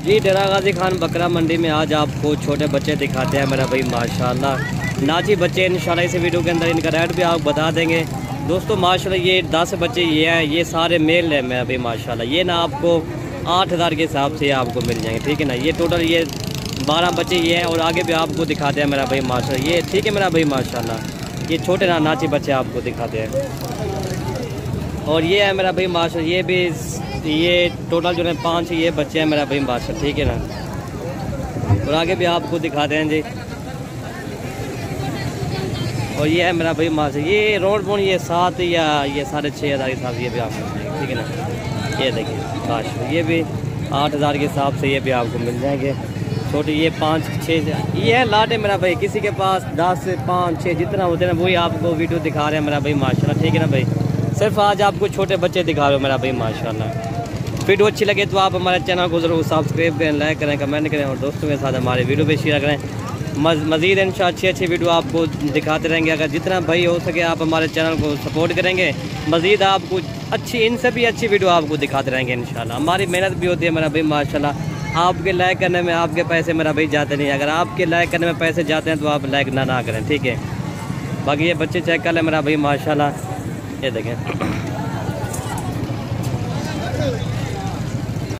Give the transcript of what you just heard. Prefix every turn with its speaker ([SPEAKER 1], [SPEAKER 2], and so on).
[SPEAKER 1] जी डेरा गाजी खान बकरा मंडी में आज आपको छोटे बच्चे दिखाते हैं मेरा भाई माशाल्लाह। नाची बच्चे इंशाल्लाह इस वीडियो के अंदर इनका रेट भी आप बता देंगे दोस्तों। माशाल्लाह ये 10 बच्चे ये हैं, ये सारे मेल हैं मेरा भाई माशाल्लाह। ये ना आपको 8000 के हिसाब से आपको मिल जाएंगे, ठीक है ना। ये टोटल ये 12 बच्चे ये हैं और आगे भी आपको दिखाते हैं मेरा भाई माशाल्लाह। ये ठीक है मेरा भाई माशाल्लाह। ये छोटे ना नाची बच्चे आपको दिखाते हैं और ये है मेरा भाई माशाल्लाह। ये भी ये टोटल जो है 5 ये बच्चे हैं मेरा भाई माशाल्लाह, ठीक है ना। और आगे भी आपको दिखाते हैं जी। और ये है मेरा भाई माशाल्लाह। ये रोड बोन ये 7 या ये 6,500 के हिसाब से ये भी आपको मिल जाएंगे, ठीक है ना। ये देखिए माशाल्लाह ये भी 8000 के हिसाब से ये भी आपको मिल जाएंगे। छोटे ये 5-6 ये है लाट है मेरा भाई। किसी के पास 10 5 6 जितना होते हैं ना वही आपको वीडियो दिखा रहे हैं मेरा भाई माशाल्लाह, ठीक है ना भाई। सिर्फ आज आपको छोटे बच्चे दिखा रहे हो मेरा भाई माशाल्लाह। वीडियो अच्छी लगे तो आप हमारे चैनल को ज़रूर सब्सक्राइब करें, लाइक करें, कमेंट करें और दोस्तों के साथ हमारे वीडियो पे शेयर करें। मज़ीद इंशाल्लाह अच्छी वीडियो आपको दिखाते रहेंगे। अगर जितना भाई हो सके आप हमारे चैनल को सपोर्ट करेंगे, मज़ीद आपको अच्छी इनसे भी अच्छी वीडियो आपको दिखाते रहेंगे इंशाल्लाह। हमारी मेहनत भी होती है मेरा भाई माशाल्लाह। आपके लाइक करने में आपके पैसे मेरा भाई जाते नहीं। अगर आपके लाइक करने में पैसे जाते हैं तो आप लाइक ना करें, ठीक है। बाकी ये बच्चे चेक कर लें मेरा भाई माशाल्लाह। ये देखें